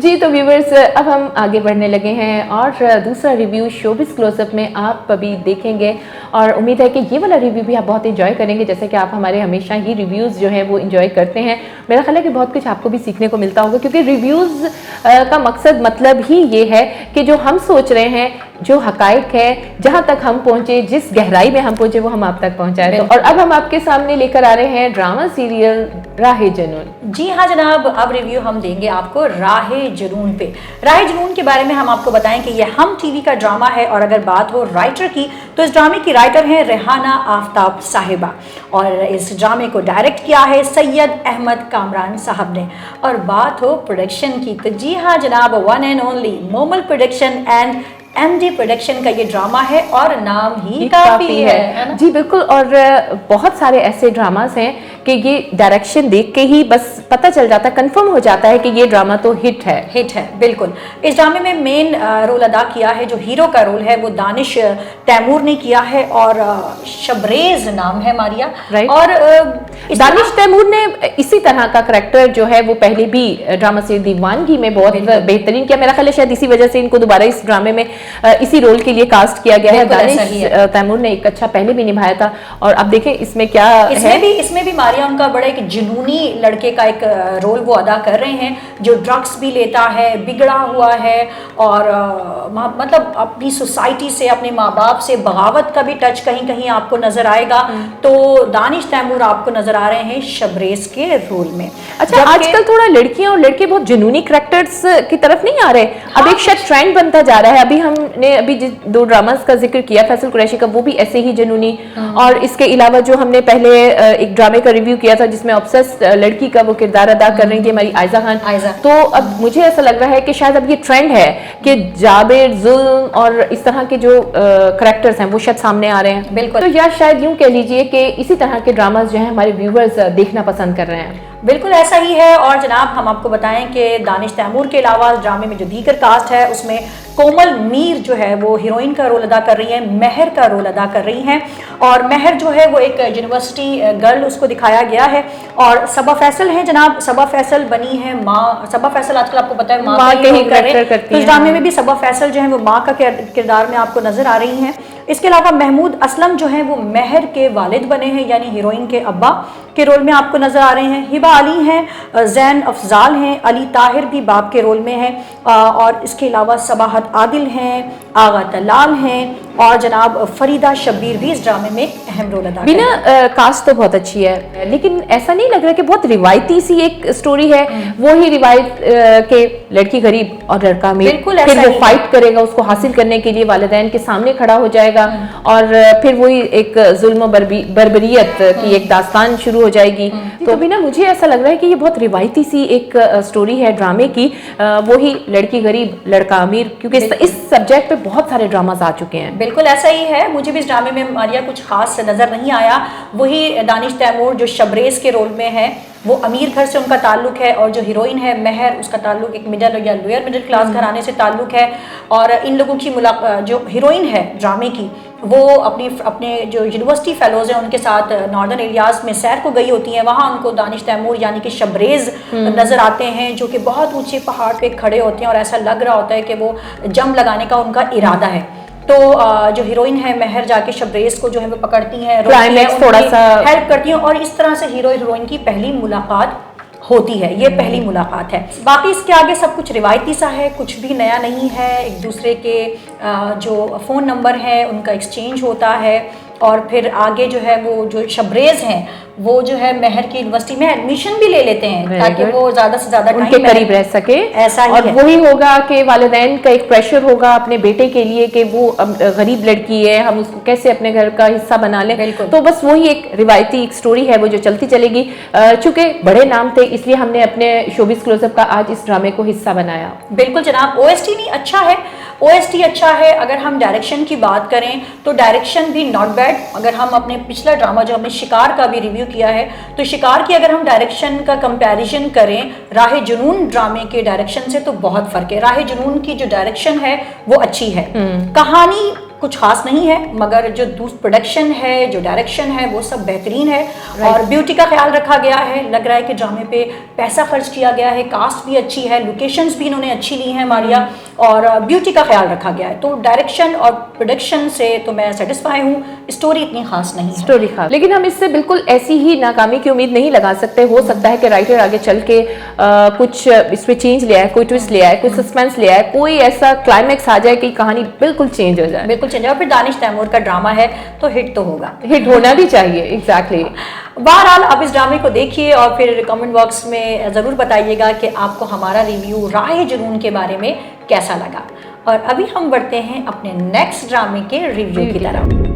जी तो व्यूवर्स, अब हम आगे बढ़ने लगे हैं और दूसरा रिव्यू शोबिस क्लोजअप में आप अभी देखेंगे और उम्मीद है कि ये वाला रिव्यू भी आप बहुत एंजॉय करेंगे, जैसे कि आप हमारे हमेशा ही रिव्यूज़ जो है वो एंजॉय करते हैं। मेरा ख्याल है कि बहुत कुछ आपको भी सीखने को मिलता होगा, क्योंकि रिव्यूज़ का मकसद मतलब ही ये है कि जो हम सोच रहे हैं, जो हकाइक है, जहाँ तक हम पहुँचे, जिस गहराई में हम पहुँचे, वो हम आप तक पहुँचाएं। तो और अब हम आपके सामने लेकर आ रहे हैं ड्रामा सीरियल राहे जुनून। जी हाँ जनाब, अब रिव्यू हम देंगे आपको राहे जुनून पे। राहे जुनून के बारे में हम आपको बताएं कि ये हम टीवी का ड्रामा है और अगर बात हो राइटर की तो इस ड्रामे की राइटर हैं रेहाना आफ्ताब साहिबा और इस ड्रामे को डायरेक्ट किया है सैयद अहमद कामरान साहब ने। और बात हो प्रोडक्शन की तो जी हाँ जनाब, one and only Momal production and MD production का ये ड्रामा है और नाम ही काफी है। जी बिल्कुल, और बहुत सारे ऐसे ड्रामास हैं कि ये डायरेक्शन देख के ही बस पता चल जाता है, कंफर्म हो जाता है कि ये ड्रामा तो हिट है। बिल्कुल। इस ड्रामे में मेन रोल अदा किया है, जो हीरो का रोल है वो दानिश तैमूर ने किया है और शबरेज नाम है मारिया। और दानिश तैमूर ने इसी तरह का करैक्टर जो है वो पहले भी ड्रामा से दीवानगी में बहुत बेहतरीन किया। मेरा ख्याल है शायद इसी वजह से इनको दोबारा इस ड्रामे में इसी रोल के लिए कास्ट किया गया है। दानिश तैमूर ने एक अच्छा पहले भी निभाया था और अब देखें इसमें क्या है। इसमें भी मारिया उनका बड़ा एक जुनूनी लड़के का एक रोल वो अदा कर रहे हैं, जो ड्रग्स भी लेता है, बिगड़ा हुआ है और मतलब अपनी सोसाइटी से, अपने माँ बाप से बगावत का भी टच कहीं कहीं आपको नजर आएगा। तो दानिश तैमूर आपको नजर आ रहे हैं शबरेज के रोल में। अच्छा, आजकल थोड़ा लड़कियां और लड़के बहुत जुनूनी कैरेक्टर्स की तरफ नहीं आ रहे। अब एक शायद ट्रेंड बनता जा रहा है। हमने अभी दो ड्रामास का जिक्र किया फैसल कुरैशी का, वो भी ऐसे ही जुनूनी, और इसके अलावा जो हमने पहले एक ड्रामे का रिव्यू किया था जिसमें ऑब्सेस्ड लड़की का वो किरदार अदा कर रही थी हमारी आयजा खान। तो अब मुझे ऐसा लग रहा है कि शायद अब ये ट्रेंड है कि जाबिर, जुल्म और इस तरह के जो कैरेक्टर्स हैं वो शायद सामने आ रहे हैं। बिल्कुल। तो या शायद यूं कह लीजिए कि इसी तरह के ड्रामास जो है हमारे व्यूवर्स देखना पसंद कर रहे हैं। बिल्कुल ऐसा ही है। और जनाब हम आपको बताएं कि दानिश तैमूर के अलावा ड्रामे में जो दीगर कास्ट है उसमें कोमल मीर जो है वो हीरोइन का रोल अदा कर रही है, महर का रोल अदा कर रही हैं। और महर जो है वो एक यूनिवर्सिटी गर्ल उसको दिखाया गया है। और सबा फैसल है जनाब, सबा फैसल बनी है माँ। सबा फैसल आजकल आपको पता है माँ के ही कर रहे हैं, तो इस ड्रामे में भी सबा फैसल जो है वो माँ का किरदार में आपको नजर आ रही हैं। इसके अलावा महमूद असलम जो है वो महर के वालिद बने हैं, यानी हीरोइन के अब्बा के रोल में आपको नजर आ रहे हैं। हिबा अली हैं, जैन अफजाल हैं, अली ताहिर भी बाप के रोल में हैं और इसके अलावा सबाहत आदिल हैं, आगा तलाल हैं और जनाब फरीदा शब्बीर भी इस ड्रामे में अहम रोल अदा बिना कास्ट तो बहुत अच्छी है, लेकिन ऐसा नहीं लग रहा कि बहुत रिवायती सी एक स्टोरी है। वो ही रिवायत के लड़की गरीब और लड़का अमीर, फिर वो फाइट करेगा, उसको हासिल करने के लिए वालिदैन के सामने खड़ा हो जाएगा और फिर वही एक जुल्म बर्बरियत की एक दास्तान शुरू हो जाएगी। तो बिना मुझे ऐसा लग रहा है कि ये बहुत रिवायती सी एक स्टोरी है ड्रामे की, वही लड़की गरीब लड़का अमीर, क्योंकि इस सब्जेक्ट पे बहुत सारे ड्रामास आ चुके हैं। बिल्कुल ऐसा ही है। मुझे भी इस ड्रामे में मारिया कुछ खास नजर नहीं आया। वही दानिश तैमूर जो शबरेज के रोल में है वो अमीर घर से उनका ताल्लुक है और जो हीरोइन है महर उसका ताल्लुक एक मिडिल या लोअर मिडिल क्लास घराने से ताल्लुक है। और इन लोगों की जो हीरोइन है ड्रामे की वो अपने जो यूनिवर्सिटी फेलोज हैं उनके साथ नॉर्दर्न एरियाज में सैर को गई होती हैं। वहाँ उनको दानिश तैमूर यानी कि शबरेज नजर आते हैं, जो कि बहुत ऊंचे पहाड़ पे खड़े होते हैं और ऐसा लग रहा होता है कि वो जंप लगाने का उनका इरादा है। तो जो हीरोइन है महर जाके शबरेज को जो है वो पकड़ती हैं, थोड़ा सा हेल्प करती हैं और इस तरह से हीरो हीरोइन की पहली मुलाकात होती है। ये पहली मुलाकात है। बाकी इसके आगे सब कुछ रिवायती सा है, कुछ भी नया नहीं है। एक दूसरे के जो फ़ोन नंबर है उनका एक्सचेंज होता है और फिर आगे जो है वो जो शबरेज हैं वो जो है महर की यूनिवर्सिटी में एडमिशन भी ले लेते हैं ताकि वो ज़्यादा से ज़्यादा उनके करीब रह सके। ऐसा ही और वही होगा कि वालिदैन का एक प्रेशर होगा अपने बेटे के लिए कि वो गरीब लड़की है, हम उसको कैसे अपने घर का हिस्सा बना लें। तो बस वही एक रिवायती एक स्टोरी है वो जो चलती चलेगी। चूंकि बड़े नाम थे इसलिए हमने अपने शोबिस क्लोजअप का आज इस ड्रामे को हिस्सा बनाया। बिल्कुल जनाब। ओएसटी नहीं अच्छा है, ओएसटी अच्छा है। अगर हम डायरेक्शन की बात करें तो डायरेक्शन भी नॉट बैड। अगर हम अपने पिछला ड्रामा जो हमने शिकार का भी रिव्यू किया है तो शिकार की अगर हम डायरेक्शन का कंपैरिजन करें राहे जुनून ड्रामे के डायरेक्शन से तो बहुत फर्क है। राहे जुनून की जो डायरेक्शन है वो अच्छी है, कहानी कुछ खास नहीं है, मगर जो प्रोडक्शन है, जो डायरेक्शन है, वो सब बेहतरीन है। और ब्यूटी का ख्याल रखा गया है। लग रहा है कि ड्रामे पे पैसा खर्च किया गया है, कास्ट भी अच्छी है, लोकेशंस भी इन्होंने अच्छी ली हैं मारिया, और ब्यूटी का ख्याल रखा गया है। तो डायरेक्शन और प्रोडक्शन से तो मैं सेटिस्फाई हूँ। स्टोरी इतनी खास नहीं है, स्टोरी खास, लेकिन हम इससे बिल्कुल ऐसी ही नाकामी की उम्मीद नहीं लगा सकते। हो सकता है कि राइटर आगे चल के कुछ इसमें चेंज ले आए, कोई ट्विस्ट ले आए, कोई सस्पेंस ले आए, कोई ऐसा क्लाइमैक्स आ जाए कि कहानी बिल्कुल चेंज हो जाए। बिल्कुल चेंज। और फिर दानिश तैमूर का ड्रामा है तो हिट तो होगा, हिट होना भी चाहिए। एग्जैक्टली। बहरहाल आप इस ड्रामे को देखिए और फिर कमेंट बॉक्स में ज़रूर बताइएगा कि आपको हमारा रिव्यू राह जुनून के बारे में कैसा लगा। और अभी हम बढ़ते हैं अपने नेक्स्ट ड्रामे के रिव्यू की तरफ।